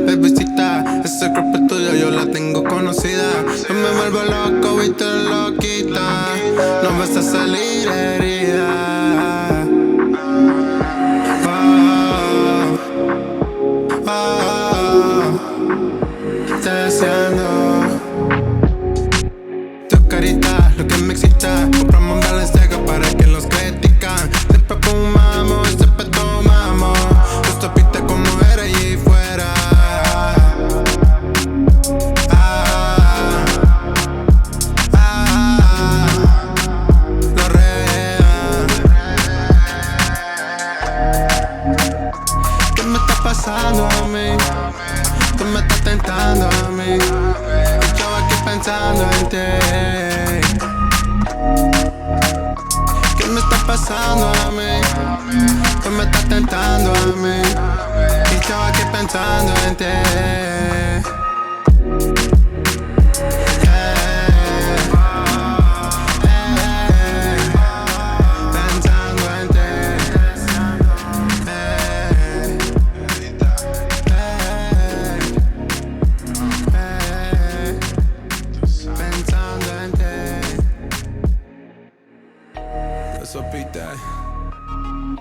bebecita, ese cuerpo es tuyo, yo la tengo conocida. Yo me vuelvo loco y te lo quita, no vas a salir herida. Oh, oh, oh, deseando tu carita, lo que me excita. Compramos Balenciaga para que los critican. Después fumamos y después tomamos. Los topiste como era allí fuera. Lo real. ¿Qué me está pasando a mí? Tú me estás tentando a mí. Yo aquí pensando en ti. ¿Qué me está pasando a mí? Tú me estás tentando a mí. Y yo aquí pensando en ti. Pensando en ti. Pensando en ti. Te supiste,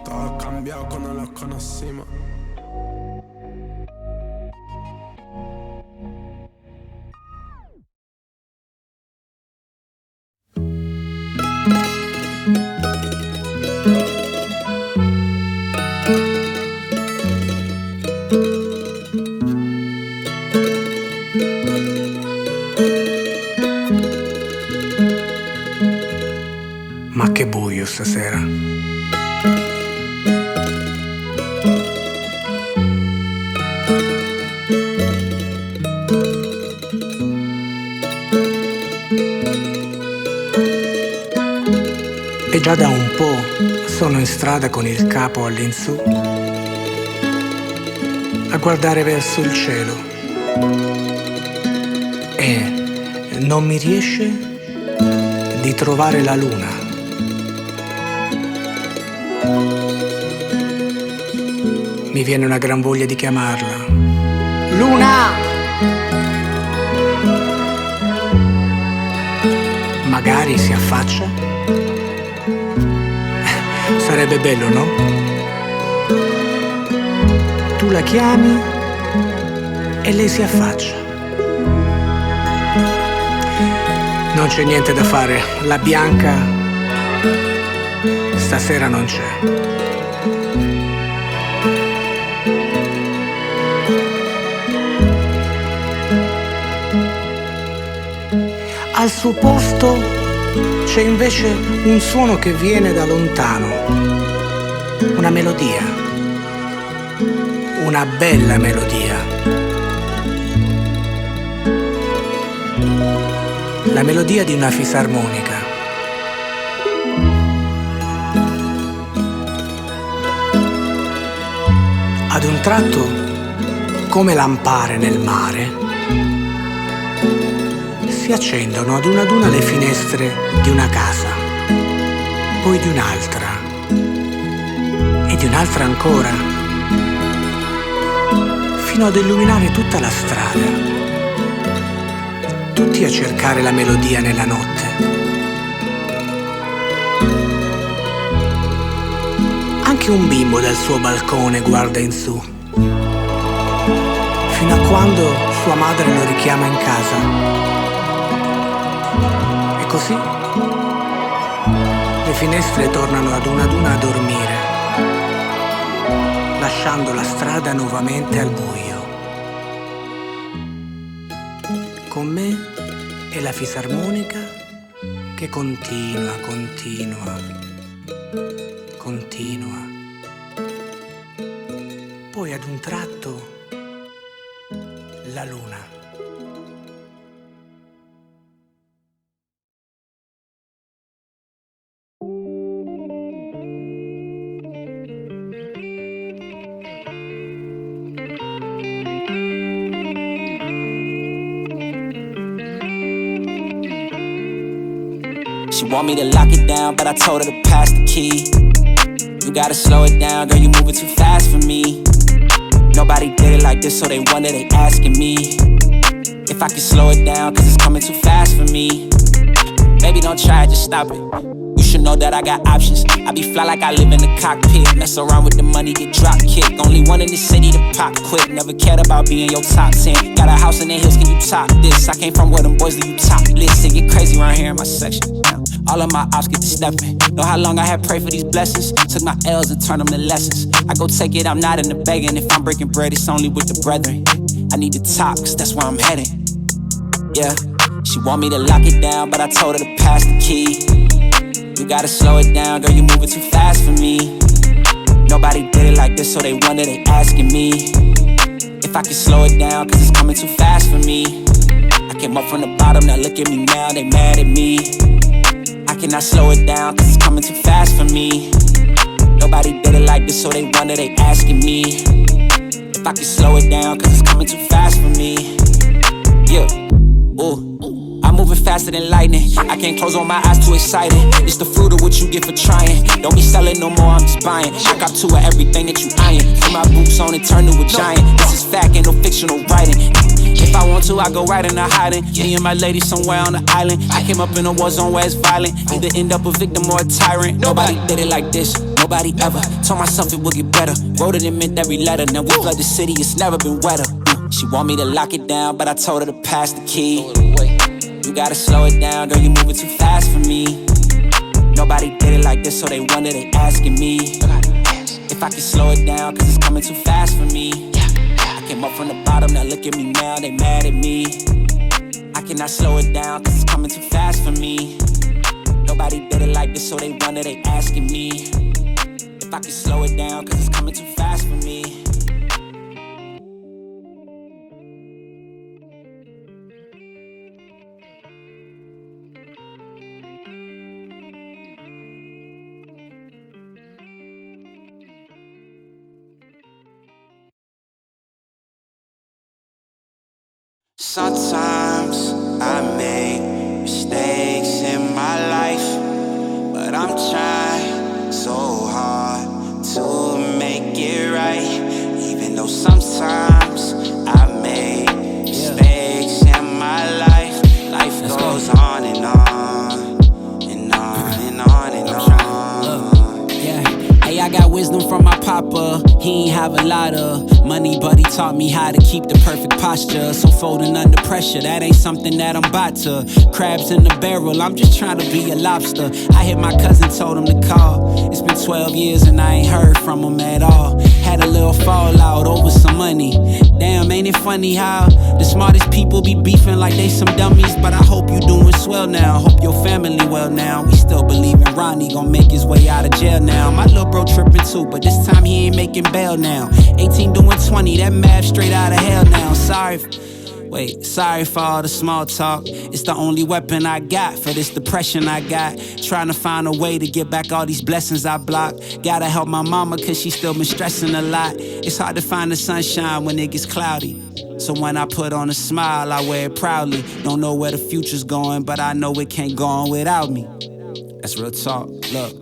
todo cambió cuando los conocimos. Ma che buio stasera. E già da un po' sono in strada con il capo all'insù a guardare verso il cielo e non mi riesce di trovare la luna. Mi viene una gran voglia di chiamarla. Luna! Magari si affaccia. Sarebbe bello, no? Tu la chiami e lei si affaccia. Non c'è niente da fare, la bianca stasera non c'è. Al suo posto c'è invece un suono che viene da lontano, una melodia, una bella melodia. La melodia di una fisarmonica. Ad un tratto, come lampare nel mare, si accendono ad una le finestre di una casa, poi di un'altra e di un'altra ancora, fino ad illuminare tutta la strada, tutti a cercare la melodia nella notte. Anche un bimbo dal suo balcone guarda in su, fino a quando sua madre lo richiama in casa. E così le finestre tornano ad una a dormire, lasciando la strada nuovamente al buio. Con me è la fisarmonica che continua. Poi ad un tratto la luna. She want me to lock it down, but I told her to pass the key. You gotta slow it down, girl, you moving too fast for me. Nobody did it like this, so they wonder, they asking me if I can slow it down, cause it's coming too fast for me. Baby, don't try it, just stop it. You should know that I got options. I be fly like I live in the cockpit. Mess around with the money, get drop kick. Only one in the city to pop quick. Never cared about being your top 10. Got a house in the hills, can you top this? I came from where them boys leave you topless. It get crazy around here in my section. All of my ops get to stepping. Know how long I had prayed for these blessings. Took my L's and turned them to lessons. I go take it, I'm not in the begging. If I'm breaking bread, it's only with the brethren. I need to top, cause that's where I'm headed. Yeah, she want me to lock it down, but I told her to pass the key. You gotta slow it down, girl, you moving too fast for me. Nobody did it like this, so they wonder, they asking me if I can slow it down, cause it's coming too fast for me. I came up from the bottom, now look at me now, they mad at me. I cannot slow it down, cause it's coming too fast for me. Nobody did it like this, so they wonder, they asking me if I can slow it down, cause it's coming too fast for me. Yeah, ooh, I'm moving faster than lightning. I can't close on my eyes, too excited. It's the fruit of what you get for trying. Don't be selling no more, I'm just buying. I got two of everything that you eyeing. Put my boots on and turn to a giant. This is fact, ain't no fictional writing. If I want to, I go right into hiding. Me and my lady somewhere on the island. I came up in a war zone where it's violent. Either end up a victim or a tyrant. Nobody did it like this, nobody ever. Told myself it would get better. Wrote it and meant every letter. Now we flood the city, it's never been wetter. She want me to lock it down, but I told her to pass the key. You gotta slow it down, girl, you moving too fast for me. Nobody did it like this, so they wonder, they asking me if I can slow it down, cause it's coming too fast for me. I came up from the bottom, now look at me now, they mad at me. I cannot slow it down, cause it's coming too fast for me. Nobody did it like this, so they wonder, they asking me if I can slow it down, cause it's coming too fast for me. Sometimes I make mistakes in my life, but I'm trying so hard to make it right. Even though sometimes I make mistakes in my life, life goes on and on and on and on and on. Hey, I got wisdom from my papa. He ain't have a lot of money, but he taught me how to keep the perfect posture. So folding under pressure, that ain't something that I'm about to. Crabs in the barrel, I'm just trying to be a lobster. I hit my cousin, told him to call. It's been 12 years and I ain't heard from him at all. Had a little fallout over some money. Damn, ain't it funny how the smartest people be beefing like they some dummies? But I hope you doing swell now, hope your family well now. We still believe in Ronnie gon' make his way out of jail now. My little bro tripping too, but this time he ain't making bail now. 18 doing 20, that math straight out of hell now. Sorry for all the small talk. It's the only weapon I got for this depression I got. Trying to find a way to get back all these blessings I blocked. Gotta help my mama cause she still been stressing a lot. It's hard to find the sunshine when it gets cloudy. So when I put on a smile, I wear it proudly. Don't know where the future's going, but I know it can't go on without me. That's real talk, look.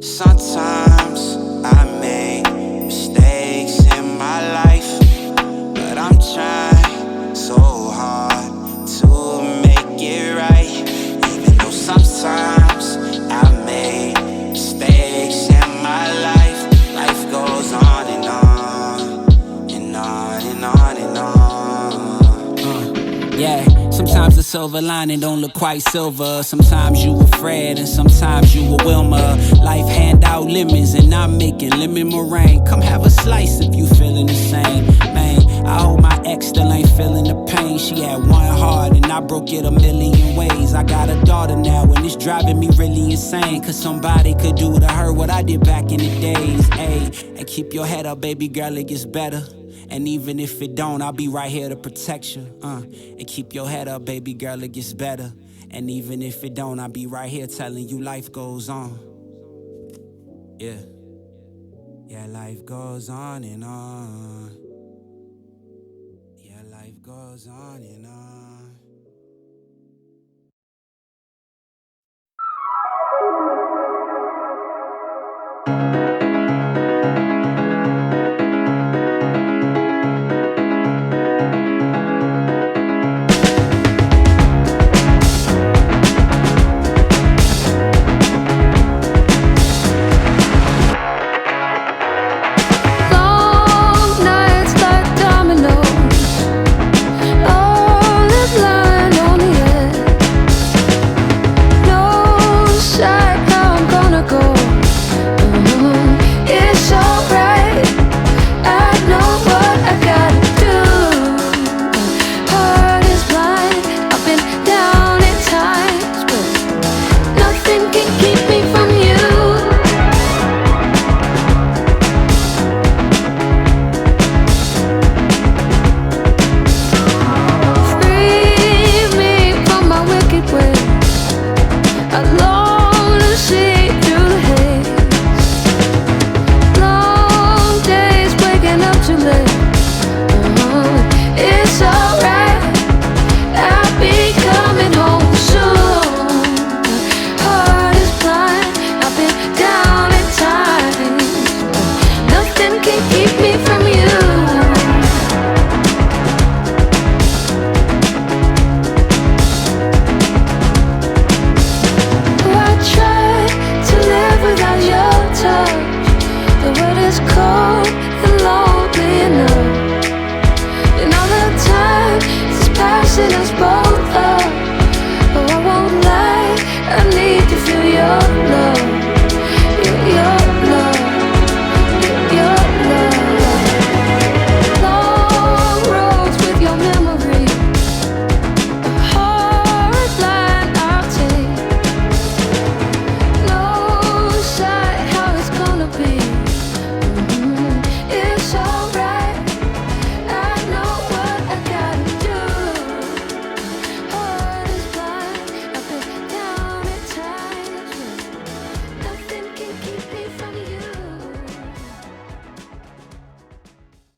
Sometimes I make mistakes in my life, but I'm trying so hard to make it right. Even though sometimes I make mistakes in my life, life goes on and on and on and on and on. Yeah, sometimes the silver lining don't look quite silver. Sometimes you a Fred and sometimes you a Wilma. Life hand out lemons and I'm making lemon meringue. Come have a slice if you feeling the same. Man, I hope my ex still ain't feeling the pain. She had one heart and I broke it a million ways. I got a daughter now and it's driving me really insane. Cause somebody could do to her what I did back in the days. Ayy, and keep your head up, baby girl, it gets better. And even if it don't, I'll be right here to protect you. And keep your head up, baby girl, it gets better. And even if it don't, I'll be right here telling you life goes on. Yeah. Yeah, life goes on and on. Yeah, life goes on and on.